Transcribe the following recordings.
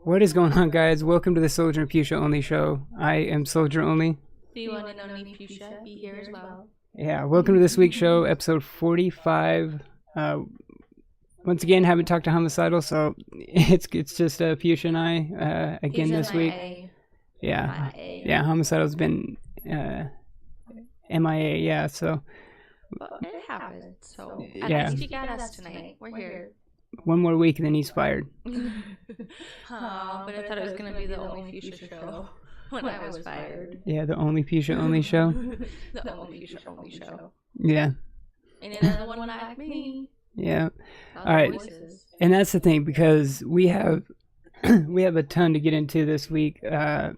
What is going on, guys? Welcome to the Solgr and Fusha Only show. I am Solgr Only. The one and only Fusha be here as well. Yeah, welcome to this week's show, episode 45. Once again, haven't talked to Homicidal, so it's just Fusha and I again this week. Yeah, yeah. Homicidal's been MIA. Yeah, so. But it happened. So yeah. At least you got us tonight. We're here. One more week, and then he's fired. But I thought it was gonna be the only Fusha show when I was fired. Yeah, the only Fusha Only show. The only Fusha Only show. Yeah. And another one like me. Yeah. All right. Voices. And that's the thing, because we have a ton to get into this week. A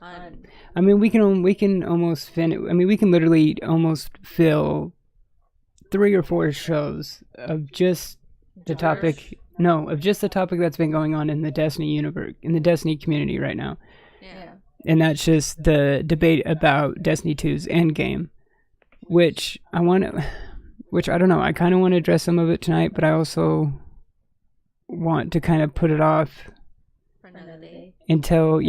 ton. I mean, we can almost finish. I mean, we can literally almost fill 3 or 4 shows of just the topic. No, of just the topic that's been going on in the Destiny universe, in the Destiny community right now. Yeah. And that's just the debate about Destiny 2's endgame, which I don't know. I kind of want to address some of it tonight, but I also want to kind of put it off for another day until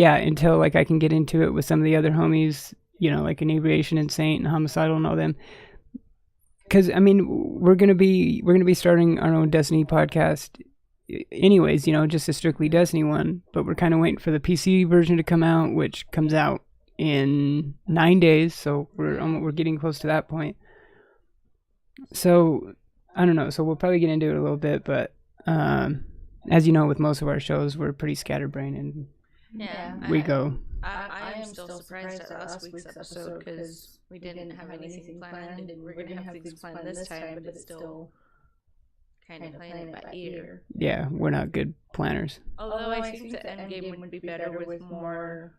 like I can get into it with some of the other homies, like Inebriation and Saint and Homicidal and all them. Because I mean, we're gonna be starting our own Destiny podcast, anyways. Just a strictly Destiny one. But we're kind of waiting for the PC version to come out, which comes out in 9 days. So we're getting close to that point. So I don't know. So we'll probably get into it a little bit, but as you know, with most of our shows, we're pretty scatterbrained, and we go. I am still surprised at last week's episode because we didn't have anything planned, and we're gonna have things planned this time, but it's still kind of playing it by ear. Yeah, we're not good planners. Although I think the end game would be better with more,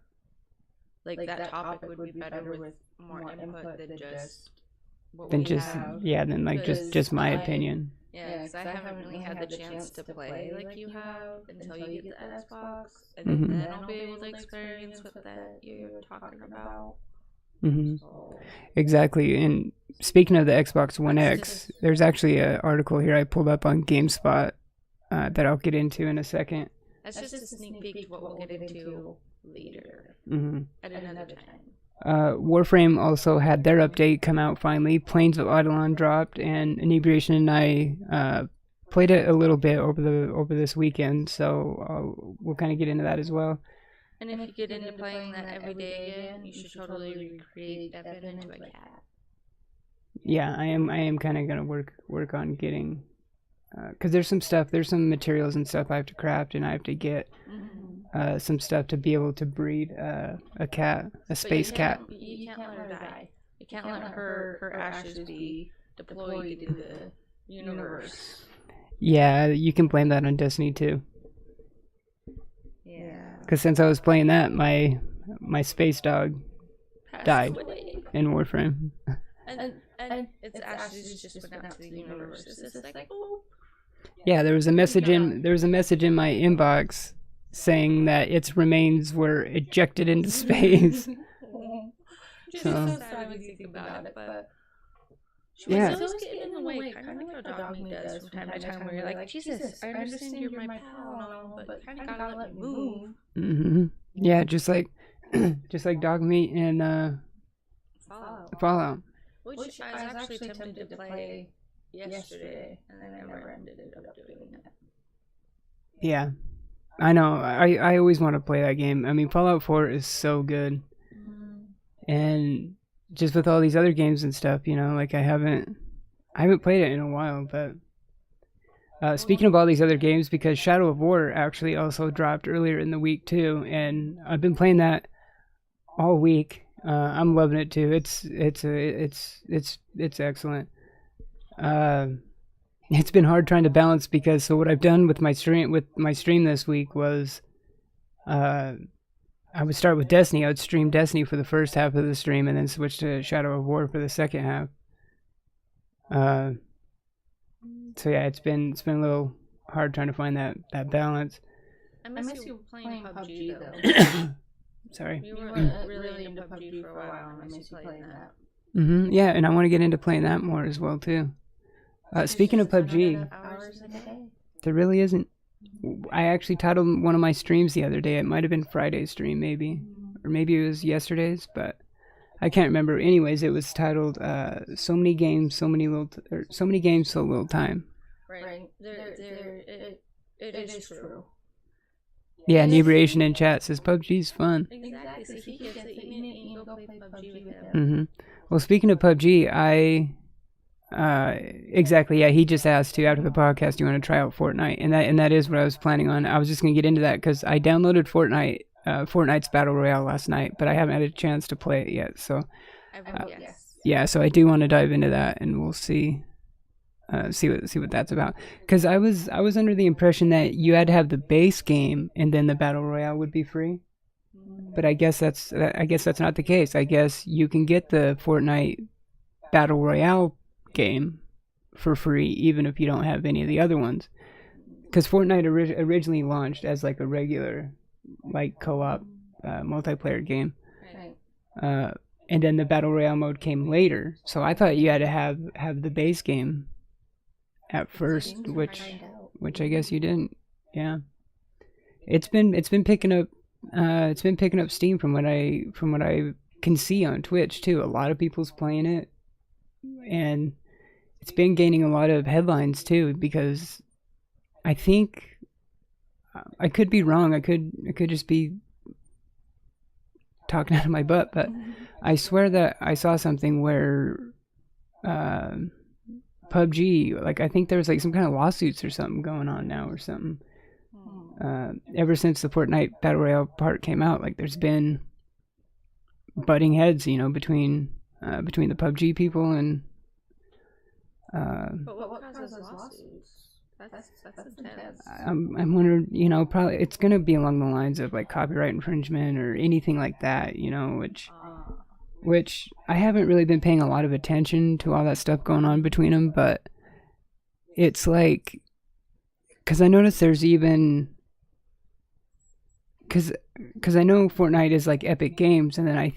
like that topic would be better with more input than just what we have. Yeah, than like just my opinion. Yeah, because I haven't really had the chance to play like you have until you get the Xbox, and then I'll be able to experience what that you're talking about. Mm-hmm. So. Exactly. And speaking of the Xbox One X, there's actually an article here I pulled up on GameSpot that I'll get into in a second. That's just a sneak peek of what we'll get into later at another time. Warframe also had their update come out finally. Plains of Eidolon dropped, and Inebriation and I played it a little bit over this weekend, so we'll kind of get into that as well. And if you get into playing that every day again, you should totally recreate Evan into a cat. Yeah, I am kind of gonna work on getting, because there's some materials and stuff I have to craft, and I have to get. Some stuff to be able to breed a cat, a space cat. You can't let her die. You can't let her ashes be deployed into the universe. Yeah, you can blame that on Destiny too. Yeah. Because since I was playing that, my space dog died in Warframe. And its ashes just went out to the universe. It's just like, oh. Yeah, there was a message in my inbox saying that its remains were ejected into space. Just so sad when you think about it, but yeah. It's always getting in the way, kind of like how Dogme does from time to time, where you're like, Jesus, I understand you're my pal, but kind of gotta let me move. Mm-hmm. Yeah, just like Dogmeat and Fallout. Which I was actually tempted to play yesterday, and I never ended up doing it. Yeah. I know. I always want to play that game. I mean, Fallout 4 is so good. And just with all these other games and stuff, like I haven't played it in a while, but speaking of all these other games, because Shadow of War actually also dropped earlier in the week too, and I've been playing that all week. I'm loving it too. It's excellent. It's been hard trying to balance, because what I've done with my stream this week was I would start with Destiny. I would stream Destiny for the first half of the stream, and then switch to Shadow of War for the second half. So yeah, it's been a little hard trying to find that balance. I miss you playing PUBG though. Sorry. You were really into PUBG for a while, and I miss you playing that. Yeah, and I want to get into playing that more as well too. Speaking of PUBG, hours a day. there really isn't. I actually titled one of my streams the other day. It might have been Friday's stream, maybe, or maybe it was yesterday's, but I can't remember. Anyways, it was titled "So Many Games, So Many or So Many Games, So Little Time." Right. It is true. Yeah, inebriation in chat says PUBG's fun. Exactly. So he gets it. You need to go play PUBG with him. Mm-hmm. Well, speaking of PUBG, exactly, yeah. He just asked too after the podcast, "Do you want to try out Fortnite?" And that is what I was planning on. I was just gonna get into that because I downloaded Fortnite's Battle Royale last night, but I haven't had a chance to play it yet. So, Yes. yeah, so I do want to dive into that, and we'll see what that's about. Because I was under the impression that you had to have the base game and then the Battle Royale would be free. But I guess that's not the case. I guess you can get the Fortnite Battle Royale game for free even if you don't have any of the other ones. Because Fortnite originally launched as like a regular, like co-op multiplayer game, and then the Battle Royale mode came later. So I thought you had to have the base game at first, which I guess you didn't. Yeah, it's been picking up. It's been picking up steam from what I can see on Twitch too. A lot of people's playing it, and it's been gaining a lot of headlines too. Because I think I could be wrong. I could just be talking out of my butt, but I swear that I saw something where PUBG, like I think there was like some kind of lawsuits or something going on now or something. Ever since the Fortnite Battle Royale part came out, like there's been butting heads, between the PUBG people and. But what causes lawsuits? That's intense. I'm wondering, probably it's gonna be along the lines of like copyright infringement or anything like that, which I haven't really been paying a lot of attention to all that stuff going on between them, but it's like, because I noticed there's even, because I know Fortnite is like Epic Games, and then I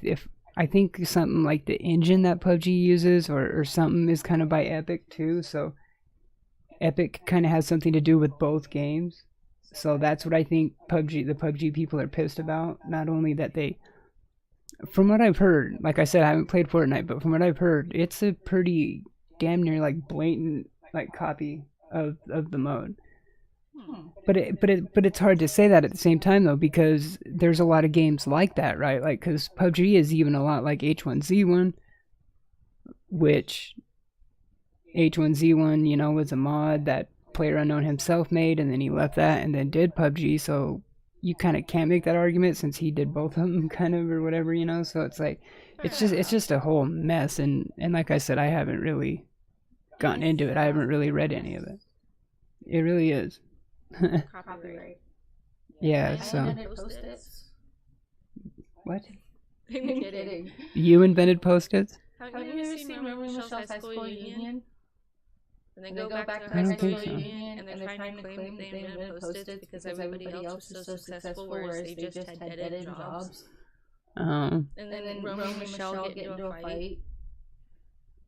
think something like the engine that PUBG uses or something is kind of by Epic too, so Epic kind of has something to do with both games. So that's what I think the PUBG people are pissed about. Not only that from what I've heard, like I said, I haven't played Fortnite, but from what I've heard, it's a pretty damn near like blatant like copy of the mode. But it's hard to say that at the same time though, because there's a lot of games like that, right? Like, because PUBG is even a lot like H1Z1, which H1Z1, was a mod that PlayerUnknown himself made, and then he left that and then did PUBG. So you kind of can't make that argument since he did both of them, kind of, or whatever, So it's like, it's just a whole mess. And like I said, I haven't really gotten into it. I haven't really read any of it. It really is. Copyright. Yeah. So. What? I'm kidding. You invented Post-its? Have you ever seen Michelle's High School Reunion? And they go back to I high don't school think so. reunion, and they're trying to claim they invented Post-its because everybody else was so successful, whereas they just had dead-end jobs. Oh. And then Rome and Michelle get into a fight,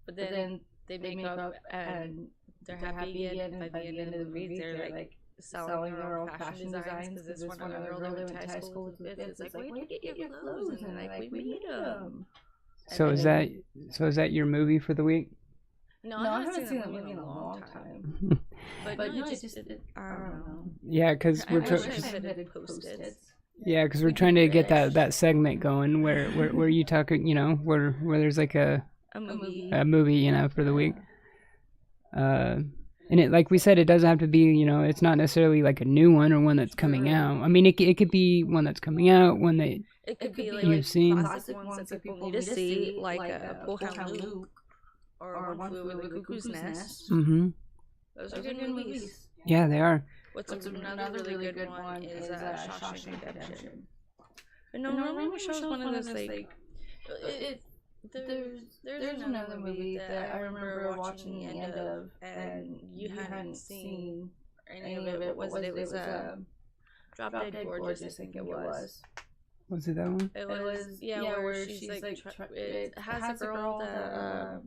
but then they make up and they're happy again. By the end of the movie, they're like selling their own fashion designs because this one other girl they went to high school with is like, where'd you get your clothes? And they're like, we made them. So is that your movie for the week? No, I haven't seen that movie in a long time. But no, I don't know. Yeah, because we're we're trying to get that segment going where you talk, where there's like a movie, for the week. And it, like we said, it doesn't have to be, it's not necessarily like a new one or one that's coming out. I mean, it could be one that's coming out, one that it could be you've seen. Classic ones that people need to see, like Pohan Luke or One Flew Over the Cuckoo's Nest. Mm-hmm. Those are good movies. Yeah, they are. What's another really good one is Shawshank Redemption. But no, Roman Michelle's one of those like. There's another movie that I remember watching the end of, and you hadn't seen any of it. What was it? It was Drop Dead Gorgeous, I think it was. Was it that one? It was, where she's like, it has a girl that,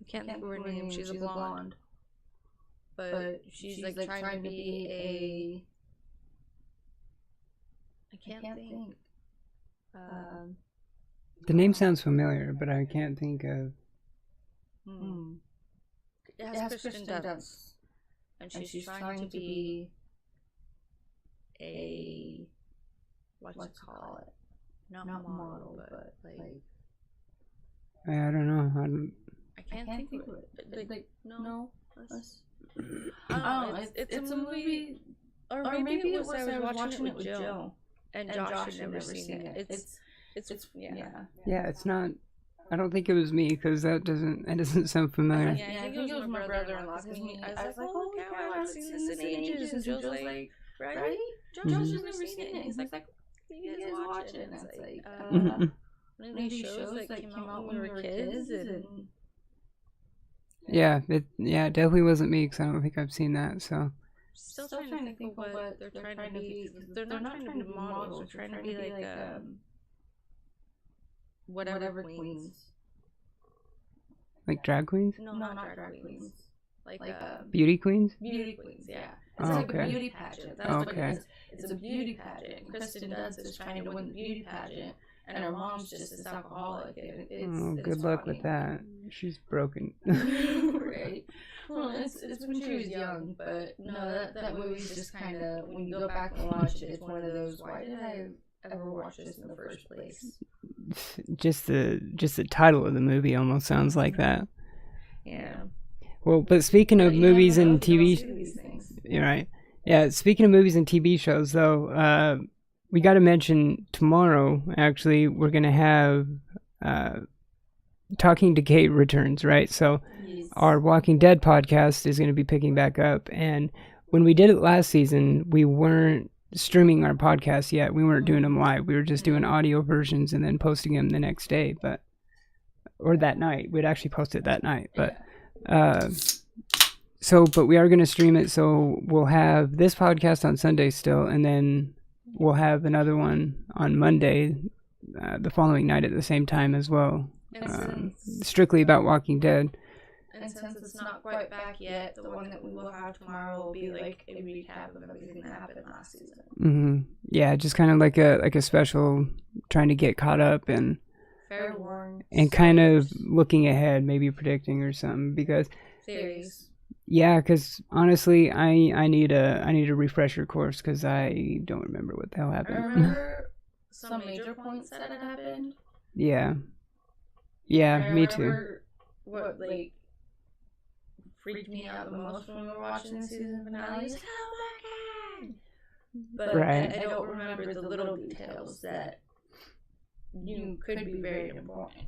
I can't think of her name, she's a blonde. But she's like trying to be can't think. The name sounds familiar, but I can't think of. It has Kristen Dunst, and she's trying to be a what you call it? Not model, but like I don't know. I can't think of it. Like no. Oh, it's a movie, or maybe it was I was watching it with Joe, and Josh had never seen it. It's yeah. Yeah, it's not. I don't think it was me because that doesn't sound familiar. Yeah, I think it was my brother-in-law. Because I was like, oh, cow, I haven't seen this in ages. And Joe's like, right? Josh has never seen it. And he's like, you guys watch it. And it's like, one of these shows that came out when we were kids. And it definitely wasn't me because I don't think I've seen that. So still trying to think of what they're trying to be. They're not trying to be models. They're trying to be like whatever queens. Like drag queens? No, not drag queens. Like beauty queens? Beauty queens, yeah. It's like a beauty pageant. That's what it is. It's a beauty pageant. Kristen Dunst is trying to win the beauty pageant, and her mom's just this alcoholic. Good luck with that. She's broken. Right. Well, it's when she was young, but no, that movie's just kind of, when you go back and watch it, it's one of those, why did I ever watch this in the first place? Just the title of the movie almost sounds like that. Yeah. Well, but speaking of movies and TV, you're right. Yeah, speaking of movies and TV shows, though, we got to mention tomorrow. Actually, we're gonna have Talking to Kate returns, right? So our Walking Dead podcast is gonna be picking back up, and when we did it last season, we weren't streaming our podcast yet. We weren't doing them live. We were just doing audio versions and then posting them the next day, or that night. We'd actually post it that night, but but we are going to stream it. So we'll have this podcast on Sunday still, and then we'll have another one on Monday, the following night at the same time as well. Strictly about Walking Dead. And since it's not quite back yet, the one that we will have tomorrow will be like a recap of everything that happened last season. Yeah, just kind of like a special, trying to get caught up and fair warning, and kind of looking ahead, maybe predicting or something. Because theories. Yeah, because honestly, I need a refresher course because I don't remember what the hell happened. I remember some major points that had happened. Yeah, me too. What freaked me out the most when we were watching the season finale. Like, oh my god! But I don't remember the little details that could be very important.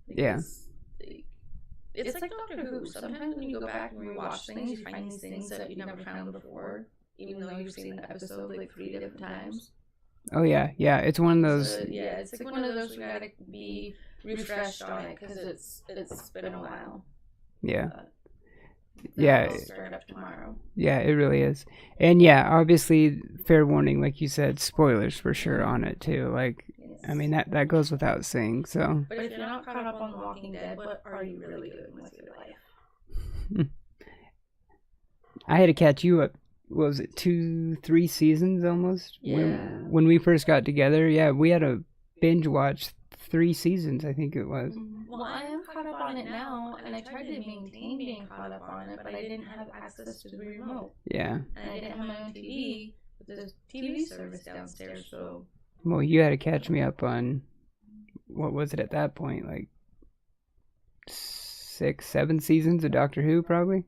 Because, it's like Doctor Who. Sometimes when you go back and rewatch things, you find these things that you never found before, even though you've seen the episode like 3 different times. Oh yeah. It's one of those. So, yeah, it's like one of those we gotta be refreshed on it because it's been a while. Yeah. I'll start up tomorrow. Yeah, it really is. And yeah, obviously, fair warning, like you said, spoilers for sure on it too. Like, yes. I mean, that goes without saying, so. But if you're not caught up on The Walking Dead, what are you really doing with your life? I had to catch you up, what was it, 2-3 seasons almost? Yeah. When we first got together, yeah, we had to binge watch 3 seasons, I think it was. Well, I am caught up on it now, and I tried to maintain being caught up on it, but I didn't have access to the remote. Yeah. And I didn't have my own TV, but there's a TV service downstairs, so... Well, you had to catch me up on, what was it at that point, like 6-7 seasons of Doctor Who, probably?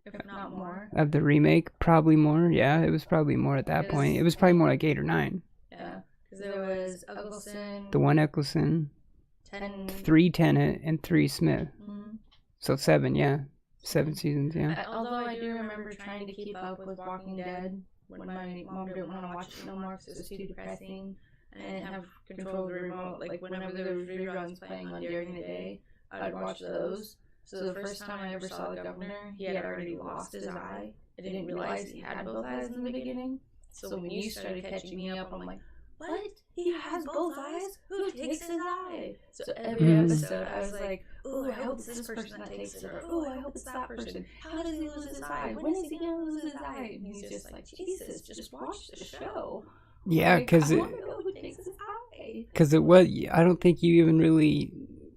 If not more. Of the remake, probably more, yeah, it was probably more at that point. It was probably more like 8 or 9. Yeah. There was Eccleston. The one Eccleston. 3 Tennant and 3 Smith. Mm-hmm. So 7, yeah. 7 seasons, yeah. Although I do remember trying to keep up with Walking Dead when my mom didn't want to watch it no more because it was too depressing. And I didn't have control of the remote. Like, whenever there was reruns playing on during the day, I'd watch those. So the first time I ever saw the governor, he had already lost his eye. I didn't realize he had both eyes in the beginning. So when you started catching me up, I'm like, what? He has both eyes? Who takes his eye? So every episode, I was like, oh, I hope it's this person that takes it, or oh, I hope it's that person. How does he lose his eye? When is he going to lose his eye? And he's just like, Jesus, just watch the show. Yeah, Like, I want to know who takes his eye. it was. I don't think you even really.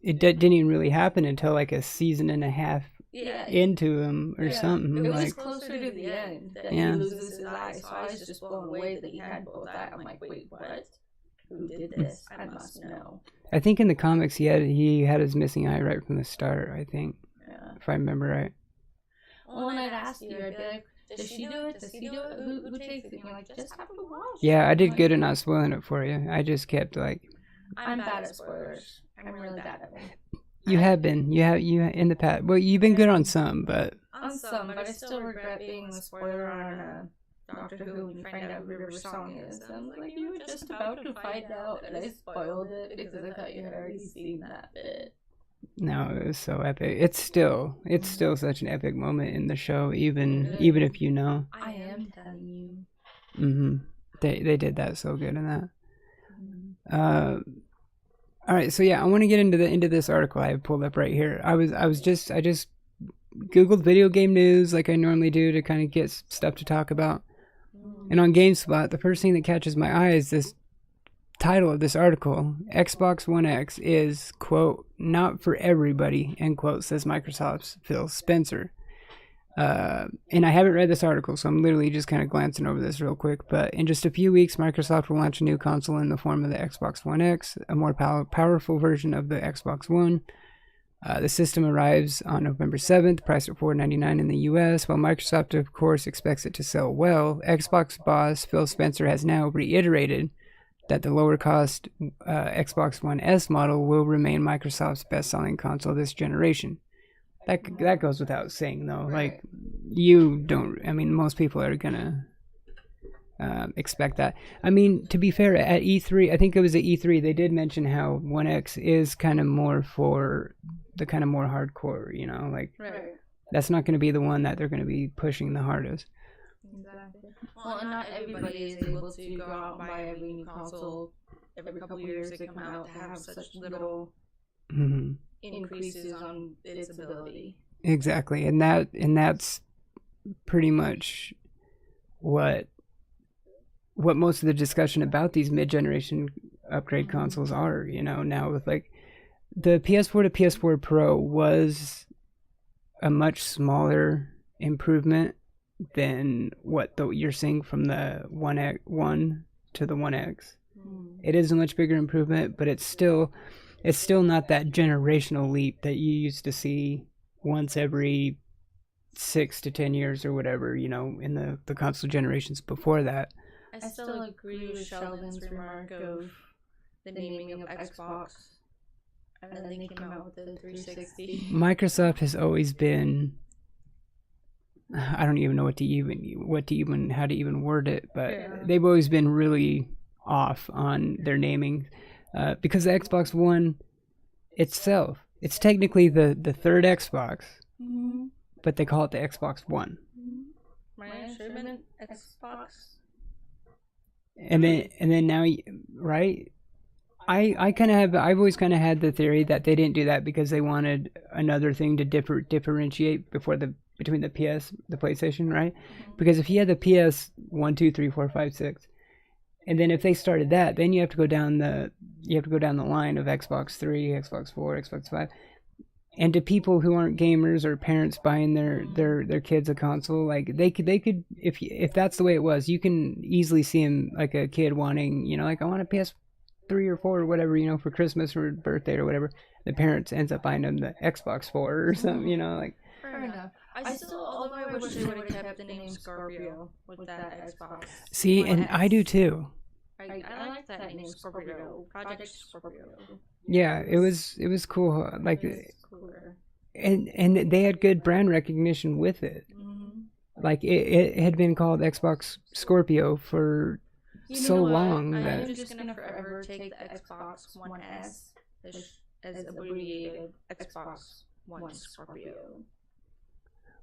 Didn't even really happen until like a season and a half Yeah. into him or Yeah. something. It was Like, closer to the end that Yeah. he loses his eye, so I was just blown away that he had both eyes. I'm like, wait, what? Who did this? I must know. I think in the comics he had his missing eye right from the start. I think, Yeah. if I remember right. Well, when I'd ask you, I'd be like, does she do it? Does he do it? Who takes it? And you're like, just have to watch. Yeah, I did good at not spoiling it for you. I just kept like. I'm bad at spoilers. I'm really bad at them. You have been. You have in the past. Well, you've been good on some, but. On some, but I still regret being the spoiler on Doctor Who when you find out who River's song is. I was like, you were just about to find out, and I spoiled it because I thought you had already seen that bit. No, it was so epic. It's still such an epic moment in the show, even if you know. I am telling you. They did that so good in that. All right, so yeah, I want to get into this article I have pulled up right here. I just Googled video game news like I normally do to kind of get stuff to talk about. And on GameSpot, the first thing that catches my eye is this title of this article: Xbox One X is, quote, not for everybody, end quote, says Microsoft's Phil Spencer. And I haven't read this article, so I'm literally just kind of glancing over this real quick. But in just a few weeks, Microsoft will launch a new console in the form of the Xbox One X, a more powerful version of the Xbox One. The system arrives on November 7th, priced at $499 in the US. While Microsoft, of course, expects it to sell well, Xbox boss Phil Spencer has now reiterated that the lower-cost Xbox One S model will remain Microsoft's best-selling console this generation. That goes without saying, though. Right. Like, you don't... I mean, most people are gonna expect that. I mean, to be fair, at E3, I think it was at E3, they did mention how One X is kind of more for the kind of more hardcore, you know? Like, Right. that's not going to be the one that they're going to be pushing the hardest. Exactly. Well, and not everybody is able to go out and buy every new console every couple years they come out to have such little increases on its ability. Exactly, and that's pretty much what most of the discussion about these mid-generation upgrade consoles are. You know, now with like the PS4 to PS4 Pro was a much smaller improvement than what you're seeing from the One to the One X. It is a much bigger improvement, but it's still not that generational leap that you used to see once every 6 to 10 years or whatever, you know, in the console generations before that. I still agree with Sheldon's remark of the naming of Xbox, and then they came out with the 360. Microsoft has always been, I don't even know how to even word it, but they've always been really off on their naming, because the Xbox One itself, it's technically the third Xbox, but they call it the Xbox One. Right? Should have been Xbox. And then now, right? I've always kind of had the theory that they didn't do that because they wanted another thing to differentiate between the PlayStation, right? Because if you had the PS 1, 2, 3, 4, 5, 6, and then if they started that, then you have to go down the line of Xbox 3, Xbox 4, Xbox 5. And to people who aren't gamers or parents buying their kids a console, like they could if that's the way it was, you can easily see him like a kid wanting, you know, like I want a PS3 or 4 or whatever, you know, for Christmas or birthday or whatever. The parents ends up buying them the Xbox 4 or something, you know, like. Fair enough. Although I wish they would have kept the name Scorpio with that Xbox. See, and I do too. I like that name Scorpio. Project Scorpio. Yeah, it was cool. Like, and they had good brand recognition with it. Like it had been called Xbox Scorpio for so long that I'm just gonna forever take the Xbox One S as abbreviated Xbox One Scorpio.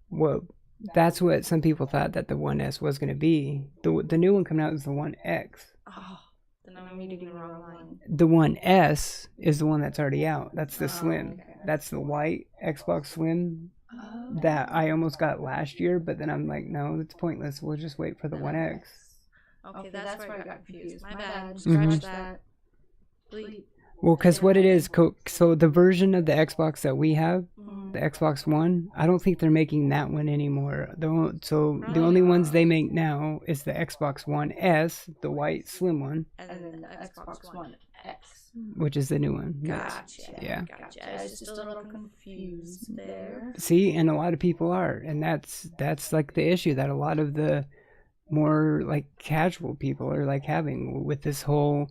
Well, that's what some people thought that the One S was going to be. The new one coming out is the One X. Oh, then I'm reading the wrong line. The One S is the one that's already out. That's the Slim. Okay. That's the white Xbox Slim that I almost got last year, but then I'm like, no, it's pointless. We'll just wait for the One X. Okay, that's where I got confused. My bad. Mhm. Scratch that. Delete. Well, because what it is, so the version of the Xbox that we have, the Xbox One, I don't think they're making that one anymore. So the only ones they make now is the Xbox One S, the white slim one, And then the Xbox One X. which is the new one. Gotcha. Yeah. Gotcha. I was just a little confused there. See, and a lot of people are, and that's like the issue that a lot of the more like casual people are like having with this whole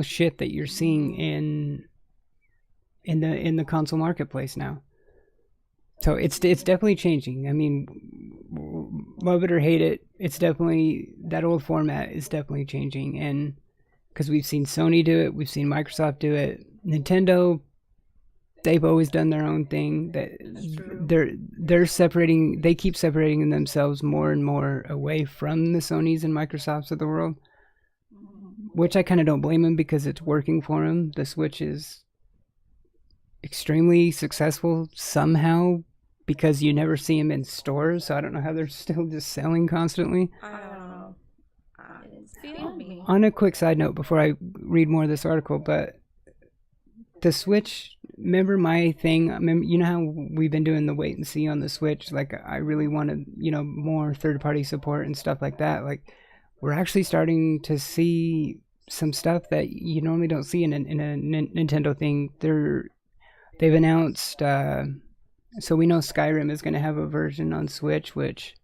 shit that you're seeing in the console marketplace now. So it's definitely changing. I mean, love it or hate it, it's definitely, that old format is definitely changing. And because we've seen Sony do it, we've seen Microsoft do it, Nintendo, they've always done their own thing. That they're separating, they keep separating themselves more and more away from the Sonys and Microsofts of the world, which I kind of don't blame them because it's working for them. The Switch is extremely successful somehow because you never see them in stores, so I don't know how they're still just selling constantly. I don't know. It's feeling me. On a quick side note before I read more of this article, but the Switch, remember my thing? You know how we've been doing the wait and see on the Switch? Like, I really wanted, more third-party support and stuff like that. Like, we're actually starting to see some stuff that you normally don't see in a Nintendo thing. They've announced, so we know Skyrim is going to have a version on Switch, which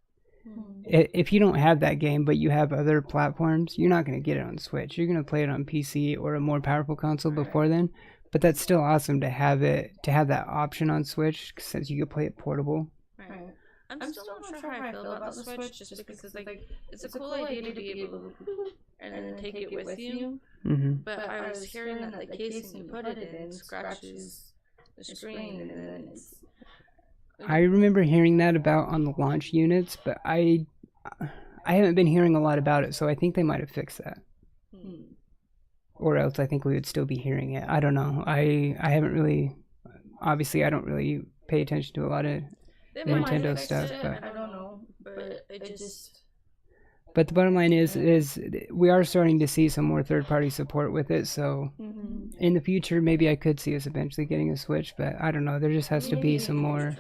if you don't have that game but you have other platforms, you're not going to get it on Switch. You're going to play it on PC or a more powerful console before then. But that's still awesome to have that option on Switch, since you can play it portable. Right. I'm still not sure how I feel about the Switch, just because it's a cool idea to be able to and then take it with you. Mm-hmm. But I was hearing that the casing you put it in scratches the screen, and then it's. I remember hearing that about on the launch units, but I haven't been hearing a lot about it, so I think they might have fixed that. Or else I think we would still be hearing it. I don't know. I haven't really, obviously I don't really pay attention to a lot of Nintendo stuff, but I don't know, but it just. But the bottom line is we are starting to see some more third-party support with it. So in the future, maybe I could see us eventually getting a Switch. But I don't know. There just has to be some more.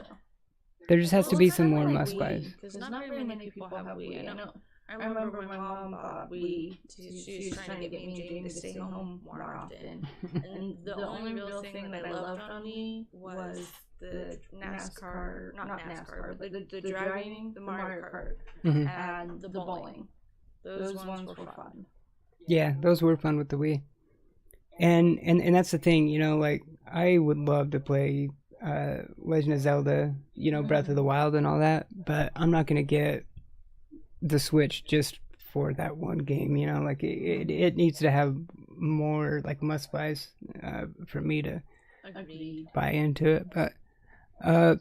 There just has to be some more must-buys. Because not very many people have Wii. I remember my mom bought Wii. She was trying to get me and Jamie to stay home more often. And the only real thing that I loved on Wii was the NASCAR, not NASCAR, but the driving, the Mario Kart, and the bowling. Those ones were fun. Yeah, those were fun with the Wii. And that's the thing, like, I would love to play Legend of Zelda, Breath of the Wild and all that, but I'm not going to get the Switch just for that one game, like, it needs to have more, like, must-buys for me to buy into it, but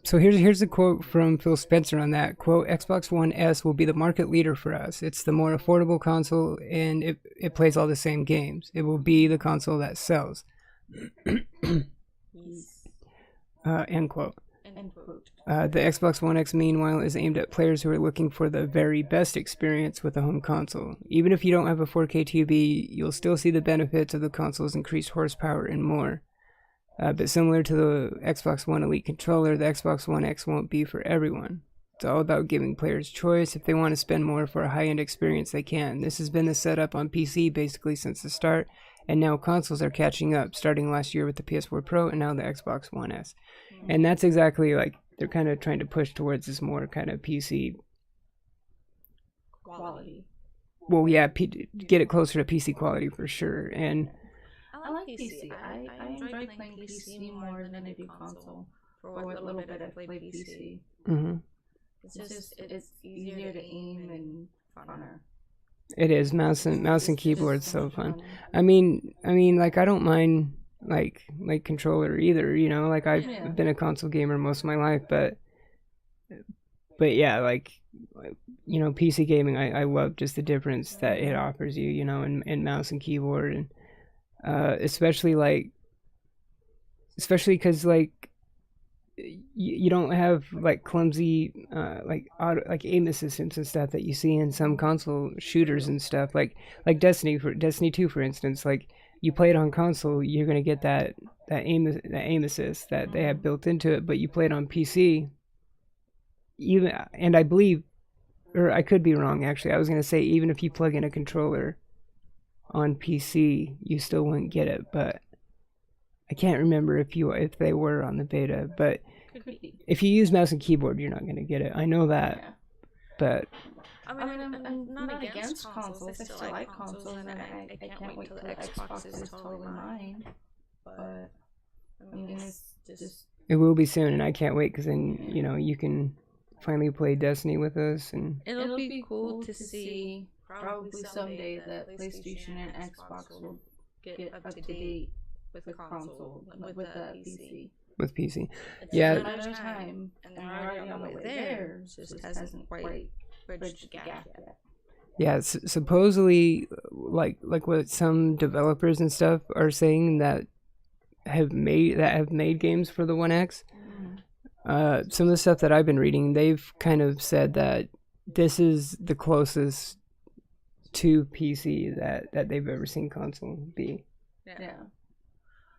so here's a quote from Phil Spencer on that. Quote, Xbox One S will be the market leader for us. It's the more affordable console, and it plays all the same games. It will be the console that sells. End quote. The Xbox One X, meanwhile, is aimed at players who are looking for the very best experience with a home console. Even if you don't have a 4K TV, you'll still see the benefits of the console's increased horsepower and more. But similar to the Xbox One Elite controller, the Xbox One X won't be for everyone. It's all about giving players choice. If they want to spend more for a high-end experience, they can. This has been the setup on PC basically since the start, and now consoles are catching up, starting last year with the PS4 Pro and now the Xbox One S. And that's exactly, like, they're kind of trying to push towards this more kind of PC quality. Well, yeah, get it closer to PC quality for sure. And I like PC. I enjoy playing PC more than I do console. For what little bit I play PC. It's easier to aim and funner. It is. Mouse and keyboard's so fun. I mean, like, I don't mind like controller either. Like, I've been a console gamer most of my life, but yeah, like, PC gaming, I love just the difference that it offers you, in mouse and keyboard, and especially because, like, you don't have like clumsy like auto, like aim assistance and stuff that you see in some console shooters and stuff like Destiny 2 for instance. Like you play it on console, you're gonna get that aim assist that they have built into it, but you play it on PC, even, and I believe, or I could be wrong actually, I was gonna say even if you plug in a controller on PC you still wouldn't get it, but I can't remember if they were on the beta, but if you use mouse and keyboard, you're not going to get it. I know that, Yeah. but I'm not against consoles. I still like consoles, and I can't wait till the Xbox is totally mine. But I mean, it's just it will be soon, and I can't wait because then you can finally play Destiny with us, and It'll be cool to see probably someday that PlayStation and Xbox will get up to date with console, with the PC. with PC. It's Yeah. a matter of time, and they're already on the way there. It just hasn't quite bridged the gap yet. Yeah, supposedly, like what some developers and stuff are saying that have made games for the One X. Some of the stuff that I've been reading, they've kind of said that this is the closest to PC that they've ever seen console be. Yeah.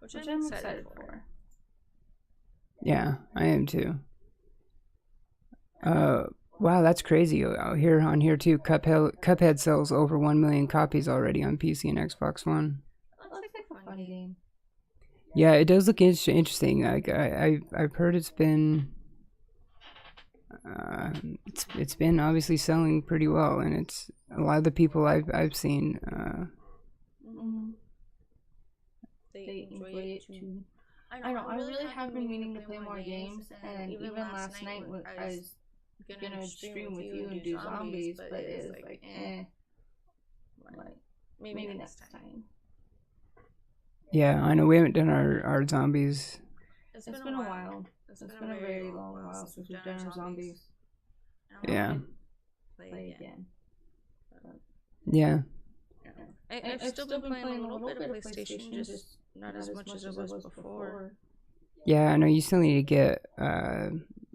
Which I'm excited for. Yeah, I am too. Wow, that's crazy. On here too, Cuphead sells over 1 million copies already on PC and Xbox One. Looks like a fun game. Yeah, it does look interesting. I've heard it's been obviously selling pretty well, and it's a lot of the people I've seen. They enjoy it too. I know. I really have been meaning to play more games, and even last night I was gonna stream with you and do zombies, but it was like, like maybe next time. Yeah, I know we haven't done our zombies. It's been a while. It's been a very long while since we've done our zombies. Yeah. Play again. Yeah. I've still been playing a little bit of PlayStation, just not as much as it was before. Yeah, I know you still need to get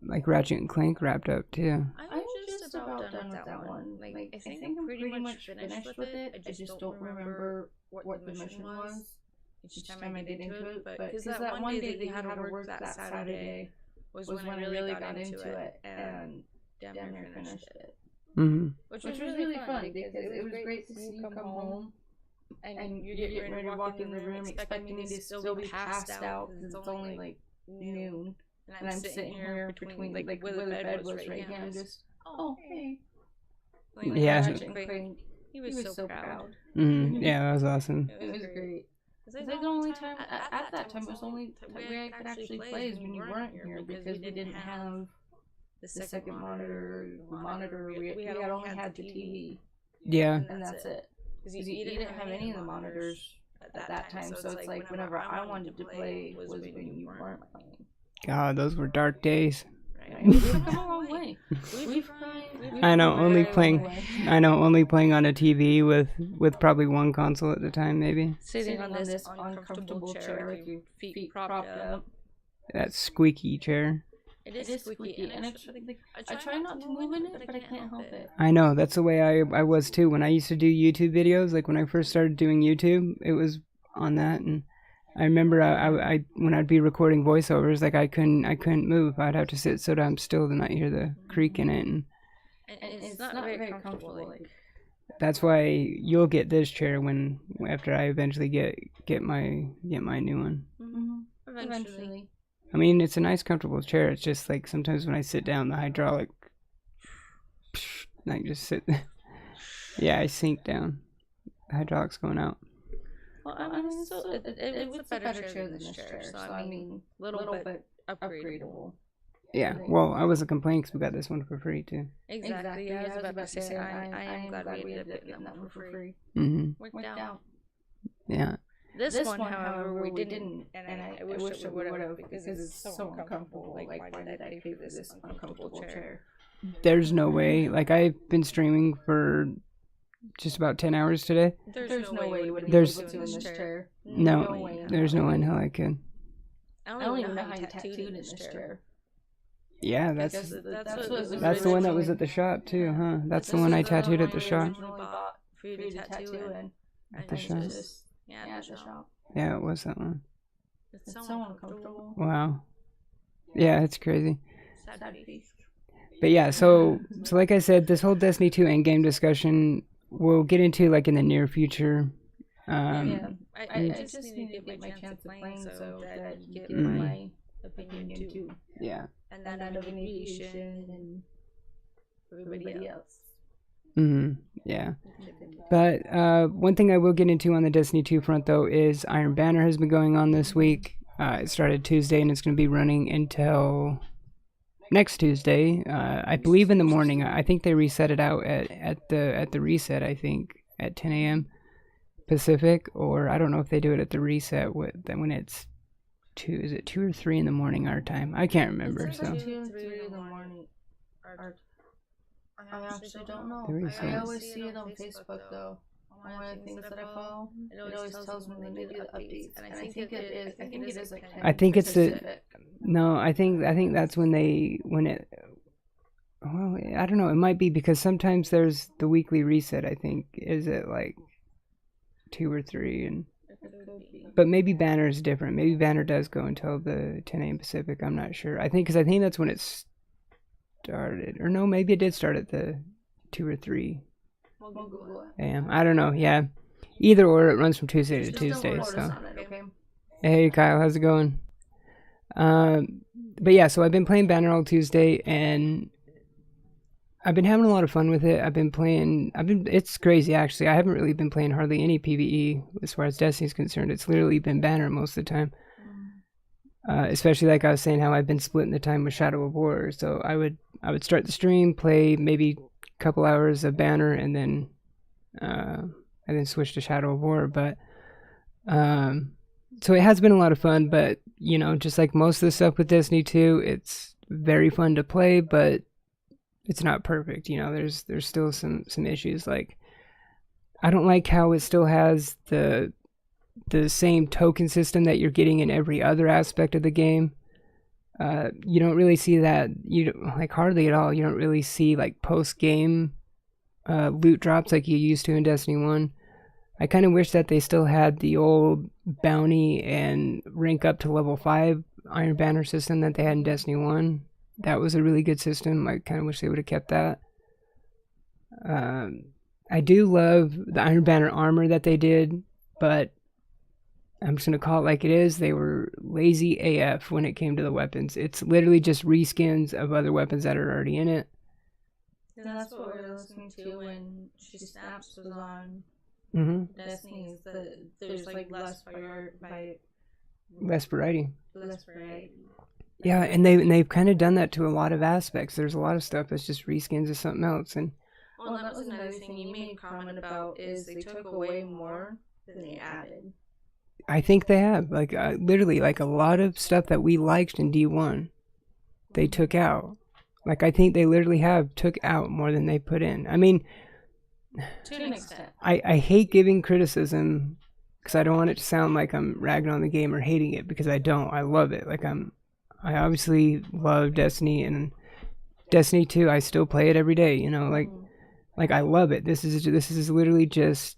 like Ratchet and Clank wrapped up too. I'm just about done with that one. Like I think I'm pretty much finished with it. I just don't remember what the mission was each time I get into it. But because that one day that you had to work that Saturday was when I really got into it and damn near finished it. Mm-hmm. Which was really fun because it was great to see you come home and you get ready to walk in the room expecting me to still be passed out because it's only like noon. And I'm sitting here between like where the bed was right here, just hey. Yeah. He was so proud. Mm-hmm. Yeah, that was awesome. It was great. It's like the only time at that time it was the only way I could actually play is when you weren't here because we didn't have the second monitor. We had only had the TV. Yeah. And that's it. Because you didn't have any of the monitors at that time, so it's like whenever I wanted to play was when you weren't playing. God, those were dark days. Right. We've come a long way. I know, only playing on a TV with probably one console at the time, maybe. Sitting on this uncomfortable chair with your feet propped up. That squeaky chair. It is squeaky, and I try not to move in it, but I can't help it. I know, that's the way I was too. When I used to do YouTube videos, like when I first started doing YouTube, it was on that, and I remember I when I'd be recording voiceovers, like I couldn't move. I'd have to sit so damn still to not hear the creak in it, and it's not very comfortable. Like, that's why you'll get this chair after I eventually get my new one. Mm-hmm. Eventually. I mean, it's a nice, comfortable chair. It's just like sometimes when I sit down, the hydraulic, I just sit. Yeah, I sink down. The hydraulic's going out. Well, I mean, it's a better chair than this chair. So I mean, little bit upgradable. Yeah, well, I wasn't complaining because we got this one for free too. Exactly. Yeah, I was about to say I am glad we ended up getting that one for free. Mm-hmm. Worked out. Yeah. This one, however, we didn't, and I wish it would have because it's so uncomfortable. Like, why did I pay for this uncomfortable chair? There's no way. Like, I've been streaming for just about 10 hours today. There's no way you would be able to in this chair. No, there's no way in hell I could. I don't even know how you tattooed in this chair. Yeah, That's that's what it was that's the one that was originally. at the shop too, huh? That's This the one was I the tattooed one at the I shop. originally bought for you to tattoo in. At the And shop. just Yeah, at the shop. Yeah, it was that one. it's It's so so uncomfortable. uncomfortable. Wow. Yeah, it's crazy. Sad Sad face. face. But yeah, so like I said, this whole Destiny 2 endgame discussion we'll get into like in the near future. Yeah. I I just need to get my chance of playing so that you get my opinion too. Yeah. And that of Aviation and everybody else. Yeah. But one thing I will get into on the Destiny 2 front though is Iron Banner has been going on this week. It started Tuesday and it's going to be running until next Tuesday. I believe in the morning. I think they reset it out at the reset. I think at 10 a.m. Pacific, or I don't know if they do it at the reset when it's two. Is it 2 or 3 in the morning our time? I can't remember. It's So 2 and 3 in the morning. I actually don't know. The reset. I always see it on Facebook though. On one of the things that I follow, it always tells me when they do the updates, and I think it is. I think it is like 10 I think it's the Pacific. no. I think that's when it. Well, I don't know. It might be because sometimes there's the weekly reset. I think is it like 2 or 3 and. It could be. But maybe Banner is different. Maybe Banner does go until the 10 a.m. Pacific. I'm not sure. I think that's when it started. Or no, maybe it did start at the 2 or 3 We'll Google it. a.m. I don't know. Yeah. Either or, it runs from Tuesday to Just don't Tuesday. quote us So, on it, okay? hey Kyle, how's it going? But yeah, so I've been playing Banner all Tuesday, and I've been having a lot of fun with it. It's crazy actually. I haven't really been playing hardly any PvE as far as Destiny's concerned. It's literally been Banner most of the time. Especially like I was saying, how I've been splitting the time with Shadow of War. So I would start the stream, play maybe a couple hours of Banner, and then switch to Shadow of War. But so it has been a lot of fun. But just like most of the stuff with Destiny 2, it's very fun to play, but it's not perfect. There's still some issues. Like I don't like how it still has the same token system that you're getting in every other aspect of the game. You don't really see that. Hardly at all. You don't really see like post game loot drops like you used to in Destiny 1. I kind of wish that they still had the old bounty and rank up to level 5 Iron Banner system that they had in Destiny 1. That was a really good system. I kind of wish they would have kept that. I do love the Iron Banner armor that they did, but I'm just going to call it like it is. They were lazy AF when it came to the weapons. It's literally just reskins of other weapons that are already in it. And that's what we were listening to when She Snaps was on Destiny. Is that there's like less variety. Less variety. Yeah, and they've kind of done that to a lot of aspects. There's a lot of stuff that's just reskins of something else. And well, that was another thing you made a comment about is they took away more than they added. I think they have literally like a lot of stuff that we liked in D1, they took out. Like I think they literally took out more than they put in. I mean, to an extent. I hate giving criticism because I don't want it to sound like I'm ragging on the game or hating it, because I don't. I love it. I obviously love Destiny, and Destiny 2, I still play it every day. Like I love it. This is literally just.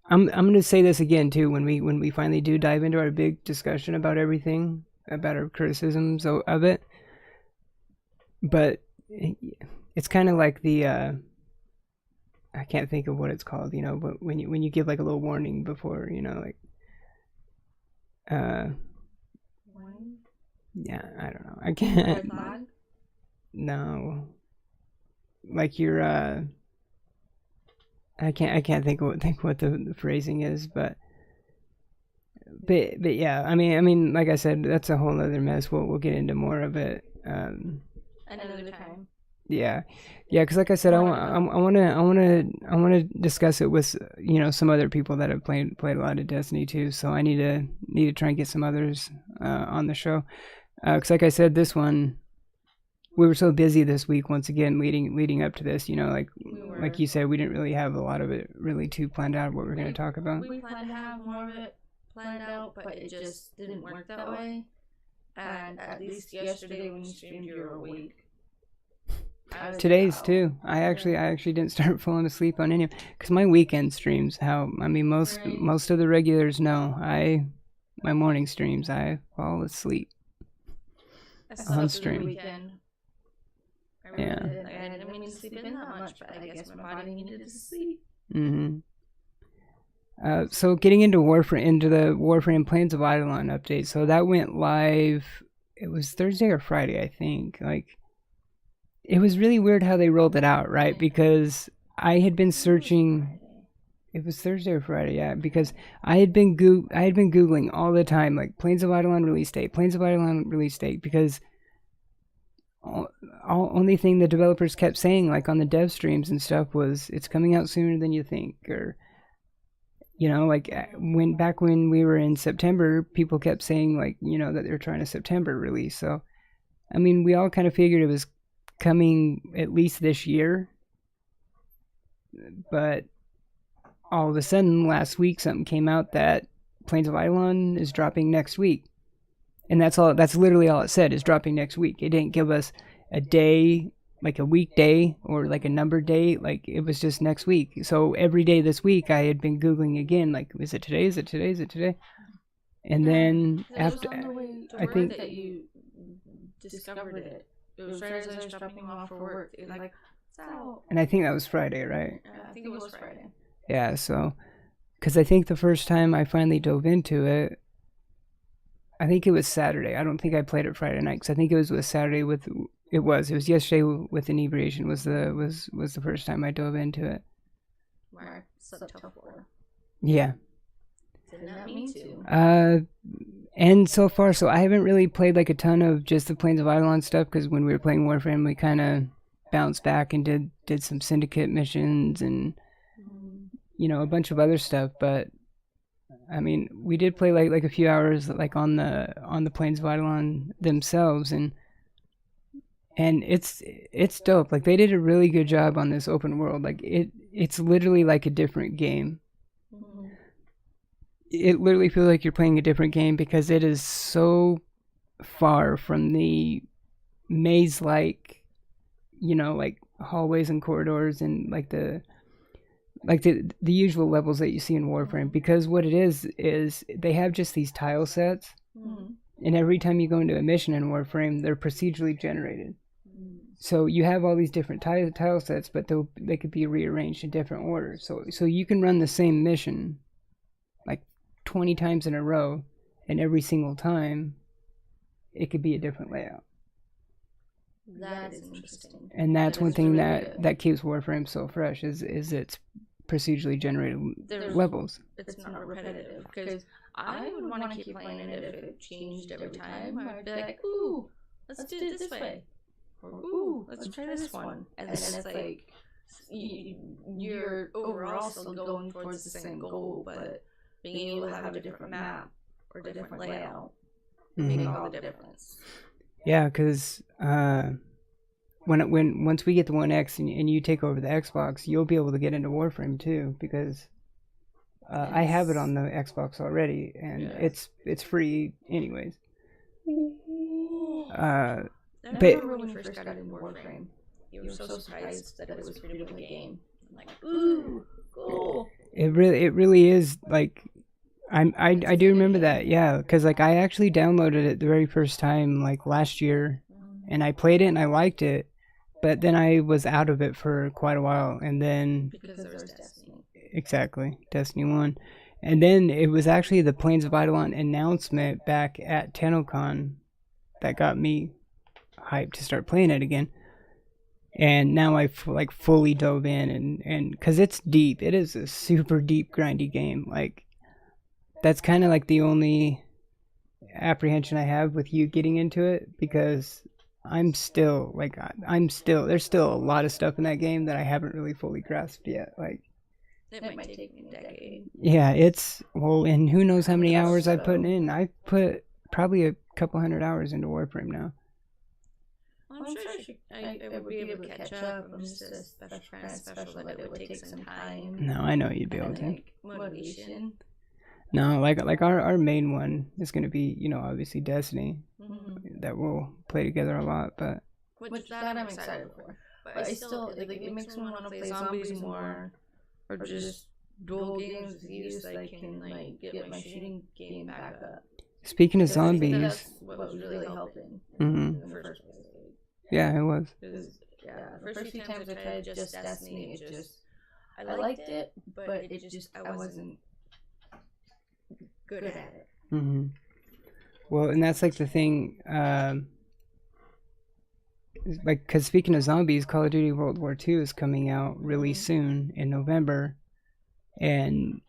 I'm gonna say this again too when we finally do dive into our big discussion about everything, about our criticisms of it. But it's kind of like the I can't think of what it's called, but when you give like a little warning before, like yeah, I don't know. I can't. No. Like you're I can't think what the phrasing is, but yeah, I mean, like I said, that's a whole other mess. We'll get into more of it Another time. Yeah, because like I said, I want to discuss it with some other people that have played a lot of Destiny too. So I need to try and get some others on the show. Because like I said, this one, we were so busy this week once again leading up to this. Like you said, we didn't really have a lot of it really too planned out what we're going to talk about. We planned to have more of it planned out, but it just didn't work that way. And at least yesterday when you streamed, you were awake. Today's too. I actually didn't start falling asleep on any, because my weekend streams. Most of the regulars know my morning streams. I fall asleep on stream. Yeah. I didn't mean to sleep in that much, but I guess my body needed to sleep. Mm-hmm. So getting into the Warframe Plains of Eidolon update. So that went live. It was Thursday or Friday, I think. Like, it was really weird how they rolled it out, right? Because I had been searching. It was Thursday or Friday, yeah. Because I had been googling all the time, like Plains of Eidolon release date, Plains of Eidolon release date, because only thing the developers kept saying, like on the dev streams and stuff, was it's coming out sooner than you think, or like back when we were in September, people kept saying like that they're trying a September release. So, I mean, we all kind of figured it was coming at least this year, but all of a sudden last week something came out that Plains of Eidolon is dropping next week. And that's literally all it said, is dropping next week. It didn't give us a day, like a weekday or like a numbered day. Like, it was just next week. So every day this week I had been Googling again, like, is it today? Is it today? Is it today? And then after, I think that you discovered it. It was right as I was dropping him off for work. It was like, it's out. And I think that was Friday, right? I think it was Friday. Yeah, so, because I think the first time I finally dove into it, I think it was Saturday. I don't think I played it Friday night, because I think it was Saturday with. It was yesterday with Inebriation was the first time I dove into it. Mark slept till 4. Yeah. Didn't mean to. And so far, so I haven't really played like a ton of just the Plains of Eidolon stuff, because when we were playing Warframe, we kind of bounced back and did some syndicate missions and a bunch of other stuff. But I mean, we did play like a few hours like on the Plains of Eidolon themselves, and it's dope. Like, they did a really good job on this open world. Like, it's literally like a different game. It literally feels like you're playing a different game, because it is so far from the maze-like, like hallways and corridors and like the usual levels that you see in Warframe. Because what it is they have just these tile sets, and every time you go into a mission in Warframe, they're procedurally generated. So you have all these different tile sets, but they could be rearranged in different orders. So you can run the same mission like 20 times in a row, and every single time it could be a different layout. That is interesting. And that's one thing that keeps Warframe so fresh is its procedurally generated levels. It's not repetitive, because I would want to keep playing it if it changed every time. I'd be like, ooh, let's do it this way. Or, ooh, let's try this one. And then it's like, you're overall still going towards the same goal, but being able to have a different map or a different layout make all the difference. Yeah, because once we get the One X and you take over the Xbox, you'll be able to get into Warframe too, because I have it on the Xbox already, and it's free anyways. I remember when you first got into Warframe, you were so surprised that it was free to play game. I'm like, ooh, cool. It really is. Like, I do remember that, yeah, because like I actually downloaded it the very first time like last year, and I played it and I liked it, but then I was out of it for quite a while, and then because there was Destiny. Exactly, Destiny 1. And then it was actually the Plains of Eidolon announcement back at TennoCon that got me hyped to start playing it again. And now I've like fully dove in, and because it's deep. It is a super deep, grindy game. Like, that's kind of like the only apprehension I have with you getting into it, because there's still a lot of stuff in that game that I haven't really fully grasped yet. Like, it might take me a decade. Yeah, and who knows how many hours I've put in. I've put probably a couple 100 hours into Warframe now. I'm sure I would be able to catch up. I'm just a special that it would take some time. No, I know you'd be able to. Motivation. No, like our main one is going to be, obviously Destiny. that we'll play together a lot. But which that I'm excited for. But I still like it makes me want to play zombies more, or just dual games with you so I can like get my shooting game back up. speaking of I think zombies, that's what was really helping mhm. in the first place. Yeah, it was. Yeah, the first few times I tried just Destiny, it just I liked it, but it just I wasn't good at it. Mm-hmm. Well, and that's like the thing. Like, because speaking of zombies, Call of Duty World War II is coming out really soon in November, and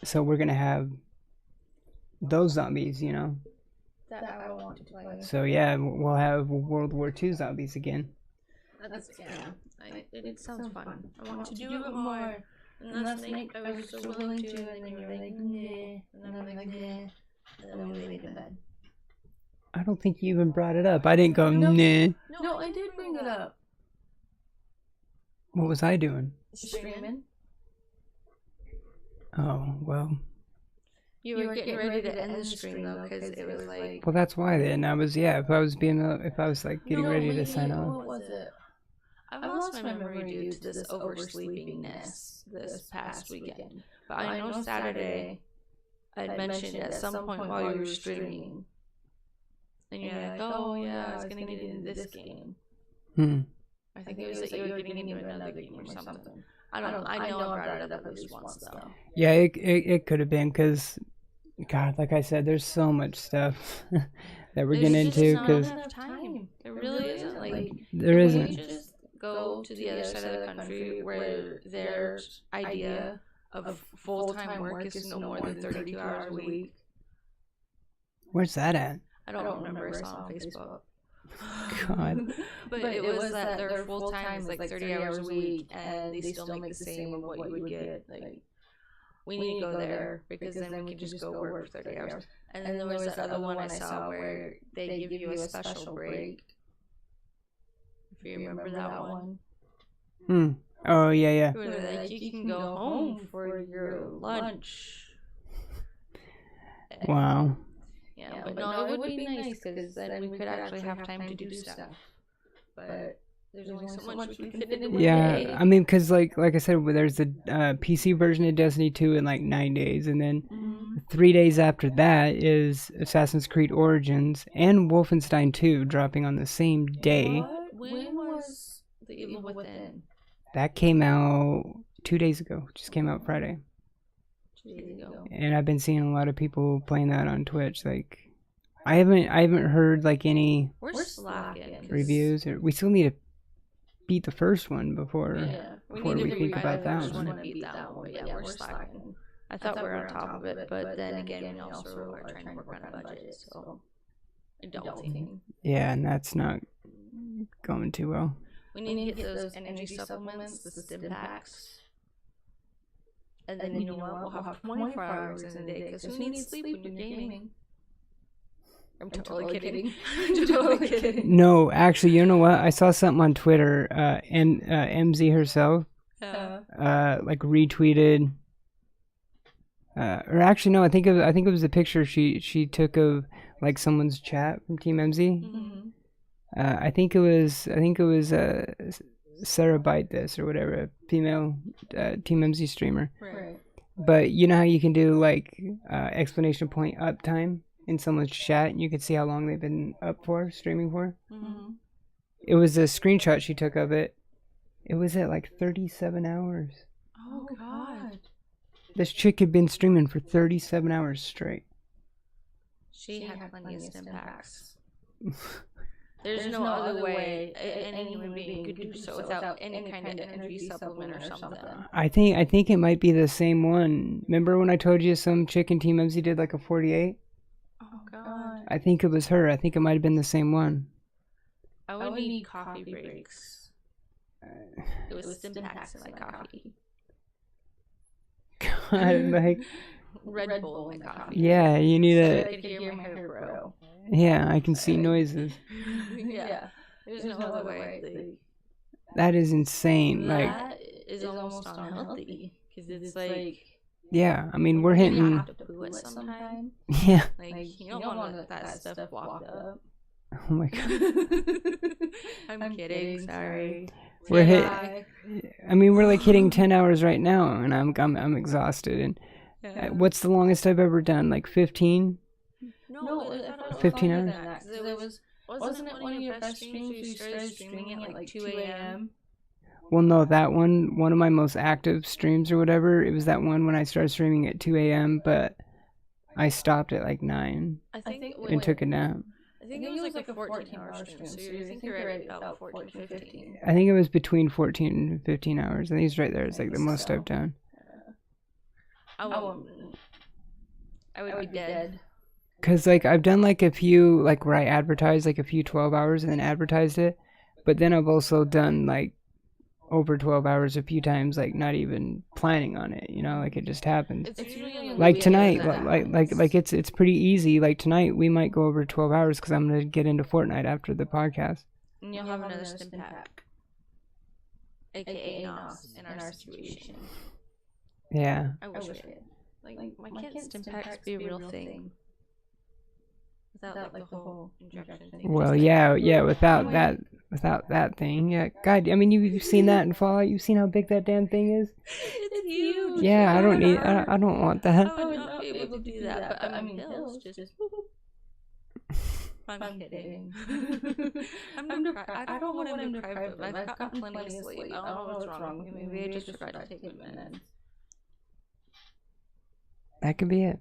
so we're gonna have those zombies, you know. That I want to play. So yeah, we'll have World War II zombies again. That's it sounds fun. I want to do it more. And last night I was so willing to, and then you were like, nah. And I'm like, nah. And then we laid in bed. I don't think you even brought it up. I didn't go, No. nah. No, I did bring it up. What was I doing? Streaming. Oh, well. You were getting ready to end the stream though, because it was like. Well, that's why then. I was, yeah, if I was like getting ready to sign off. What was it? I've lost my memory due to this oversleepiness this past weekend. But I know Saturday I'd mentioned at some point while you were streaming. And you're like, oh yeah, I was gonna get into this game. I think it was that you were getting into another game or something. I don't know. I know I brought it up at least once though. Yeah, it could have been because, God, like I said, there's so much stuff that we're getting into. Because there really isn't. Like there isn't. Just go to the other side of the country where their idea of full-time work is no more than 32 hours a week. Where's that at? I don't remember. I saw on Facebook. God. But it was that their full time is like 30 hours a week, and they still make the same of what you would get. Like, we need to go there because then we can just go work for 30 hours. And then there was that other one I saw where they give you a special break. If you remember that one. Oh yeah. Where they're like, you can go home for your lunch. Wow. Yeah, but no, it would be nice because then we could actually have time to do stuff. But there's only so much we can fit in one day. I mean, because like I said, there's the PC version of Destiny 2 in like 9 days, and then 3 days after that is Assassin's Creed Origins and Wolfenstein 2 dropping on the same day. What? When was The Evil Within? That came out 2 days ago. Just came out Friday. 2 days ago. And I've been seeing a lot of people playing that on Twitch. Like, I haven't heard like any reviews. We still need to beat the first one before we think about that one. Yeah, we're slacking. I thought we were on top of it, but then again, we also are trying to work on a budget, so adulting. Yeah, and that's not going too well. We need to get those energy supplements, the stim packs. And then, you know what, we'll have 24 hours in a day, because who needs sleep when you're gaming? I'm totally kidding. I'm totally kidding. No, actually, you know what? I saw something on Twitter, and MZ herself, like retweeted, or actually no, I think it was a picture she took of like someone's chat from Team MZ. I think it was Sarah Bite This or whatever, a female Team MZ streamer. Right. But you know how you can do like exclamation point uptime in someone's chat, and you can see how long they've been up for, streaming for. It was a screenshot she took of it. It was at like 37 hours. Oh God. This chick had been streaming for 37 hours straight. She had plenty of stim packs. There's no other way any human being could do so without any kind of energy supplement or something. I think it might be the same one. Remember when I told you some chick in Team MZ did like a 48? Oh God. I think it was her. I think it might have been the same one. I would need coffee breaks. It was stim packs in my coffee. God, like Red Bull in my coffee. yeah, you need So I could hear my hair grow. Yeah, I can see noises. Yeah, there's no other way. That is insane. That is almost unhealthy because it's like yeah, I mean we're you hitting have to poop. glue it sometime. Yeah. Like, you don't want that stuff walked up. Oh my god. I'm kidding. Sorry. We're we're like hitting 10 hours right now, and I'm exhausted. And what's the longest I've ever done? Like 15? No, I thought it was 15 longer hours? than that, 'cause wasn't it one of your best streams where you started streaming at like 2 a.m.? Well, no, that one of my most active streams or whatever, it was that one when I started streaming at 2 a.m., but I stopped at like 9 I think and took a nap. I think it was like a 14-hour stream, so you think you're at about 14, 15. I think it was between 14 and 15 hours. I think it's right there. It's like the most I've done. I would be dead. Because like I've done like a few, like where I advertised like a few 12 hours and then advertised it, but then I've also done like over 12 hours a few times, like not even planning on it, you know, like it just happens. It's usually Like tonight, like it's pretty easy. Like tonight we might go over 12 hours because I'm gonna get into Fortnite after the podcast. And you'll have another stim pack, aka NOS, in our situation. Yeah. I wish it. Like my can't stim packs be a real thing without like the whole injection thing? Well, yeah, without that thing, yeah. God, I mean, you've seen that in Fallout. You've seen how big that damn thing is. It's huge. Yeah, I don't want that. I would not be able to do that. But I mean, pills just. I'm kidding. I don't know what I'm deprived of. I've gotten plenty of sleep. I don't know what's wrong with me. Maybe I just forgot to take my meds. That could be it.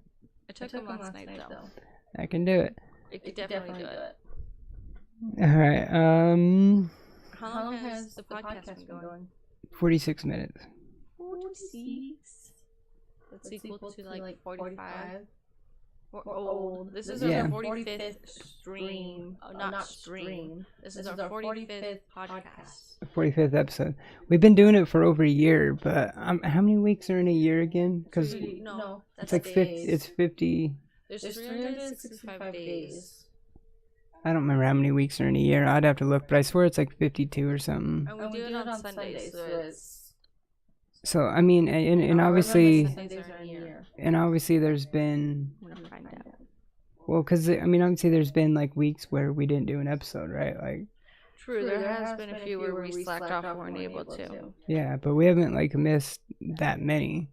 I took them last night though. I can do it. I could definitely do it. All right. How long has the podcast been going? 46 minutes. 46. That's equal to like 45. We're old. This is our 45th stream. Oh, not stream. This is our 45th podcast. 45th episode. We've been doing it for over a year, but how many weeks are in a year again? Because no, it's like 50. It's 50. There's 365 days. I don't remember how many weeks are in a year. I'd have to look, but I swear it's like 52 or something. And we do it on Sundays, so it's... So I mean, and obviously, there's been. I'm gonna find out. Well, because I mean, obviously, there's been like weeks where we didn't do an episode, right? Like. True, there has been a few where we slacked off and weren't able to. Yeah, but we haven't like missed that many.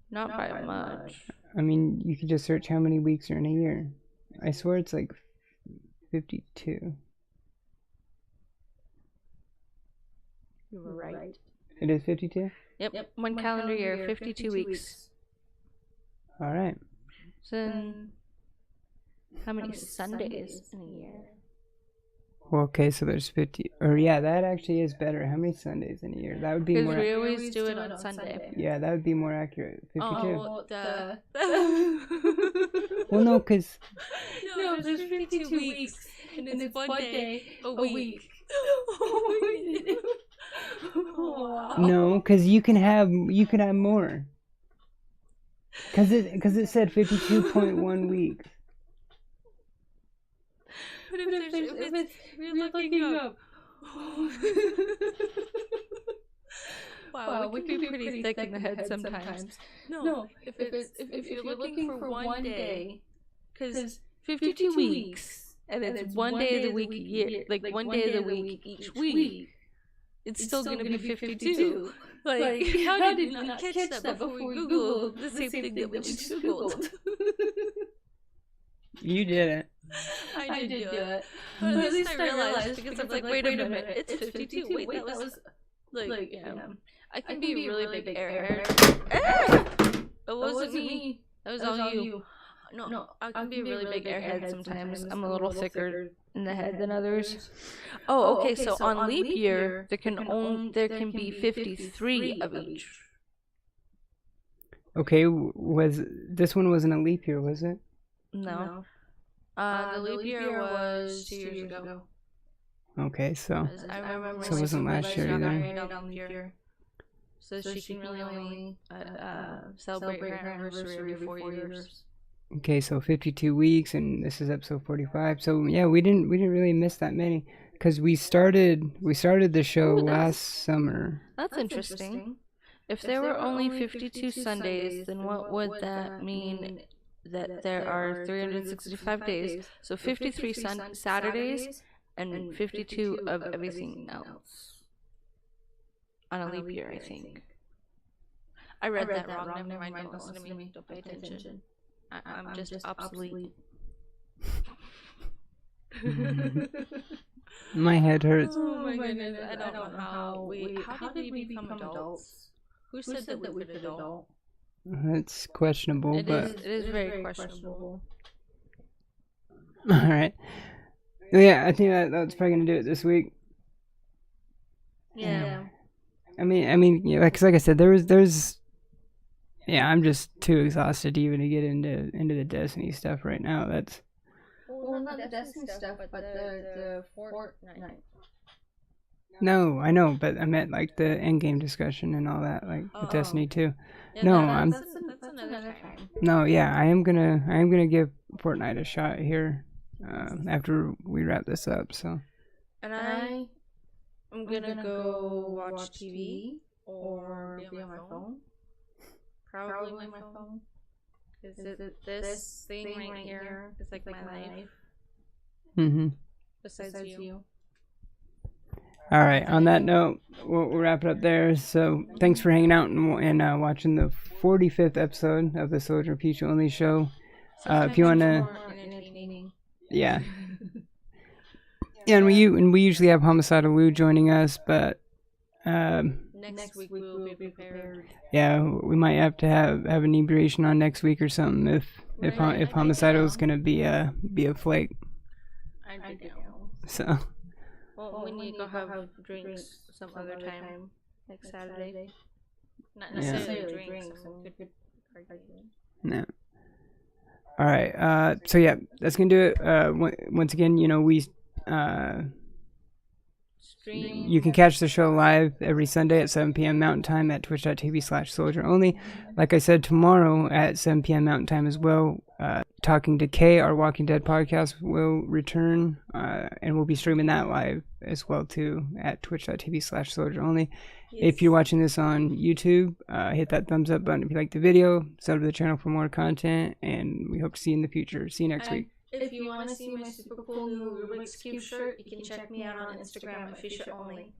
Not by much. I mean, you could just search how many weeks are in a year. I swear it's like 52. You were right. It is 52? Yep. One calendar year, 52 weeks. All right. So then, how many Sundays in a year? Well, okay, so there's 50. Or yeah, that actually is better. How many Sundays in a year? That would be more. Because we always do it on Sunday. Yeah, that would be more accurate. 52. Oh, duh. Well, no, because. No, there's 52 weeks, and it's one day a week. Wow. No, because you can have more. Because it said 52.1 weeks. But if you're looking up. Wow, we can be pretty thick in the head sometimes. No, if you're looking for one day, because 52 weeks, and it's one day of the week a year, like one day of the week each week, it's still going to be 52. Like, how did you not catch that before we Googled the same thing that we just Googled? You did it. I did do it. But at least I realized because I'm like, wait a minute, it's 52. Wait, that was like, yeah. I can be a really big airhead. It wasn't me. That was all you. No, I can be a really big airhead sometimes. I'm a little thicker in the head than others. Oh, okay. So on leap year, there can be 53 of each. Okay, this one wasn't a leap year, was it? No. The leap year was 2 years ago. Okay, so I remember so it wasn't last year either. So she can really only celebrate her anniversary every 4 years. Okay, so 52 weeks, and this is episode 45. So yeah, we didn't really miss that many because we started the show last summer. That's interesting. If there were only 52 Sundays, then what would that mean? That there are 365 days, so 53 Saturdays and 52 of everything else on a leap year, I think. I read that wrong. Never mind. Don't listen to me. Don't pay attention. I'm just obsolete. My head hurts. Oh my goodness! I don't know how did we become adults? Who said that we could adult? It's questionable, but it is very questionable. All right. Yeah, I think that's probably gonna do it this week. Yeah. I mean, yeah, because like I said, there's. Yeah, I'm just too exhausted even to get into the Destiny stuff right now. That's. Well, not the Destiny stuff, but the Fortnite. No, I know, but I meant like the endgame discussion and all that, like with Destiny 2. Yeah, no, that's another time. No, yeah, I am gonna give Fortnite a shot here after we wrap this up. So. And I'm gonna go watch TV or be on my phone. Probably my phone. Because this thing right here is like my life. Mm-hmm. Besides you. All right. On that note, we'll wrap it up there. So thanks for hanging out and watching the 45th episode of the Solgr Peach Only Show. If you wanna, yeah. Yeah, and we usually have Homicidal Lou joining us, but next week we'll be prepared. Yeah, we might have to have inebriation on next week or something if Homicidal is gonna be a flake. I know. So. Well, we need to go have drinks some other time, like Saturday. Not necessarily drinks. No. All right. So yeah, that's gonna do it. Once again, we you can catch the show live every Sunday at 7 p.m. Mountain Time at twitch.tv/Solgr only. Like I said, tomorrow at 7 p.m. Mountain Time as well, Talking to Kay, our Walking Dead podcast, will return, and we'll be streaming that live as well too at twitch.tv/Solgr only. Yes. If you're watching this on YouTube, hit that thumbs up button if you like the video. Sub to the channel for more content, and we hope to see you in the future. See you next week. If you want to see my super cool new Rubik's Cube shirt, you can check me out on Instagram at Fusha only.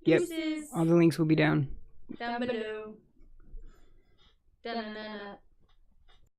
Yep. All the links will be down Down below. Da-na-na-na.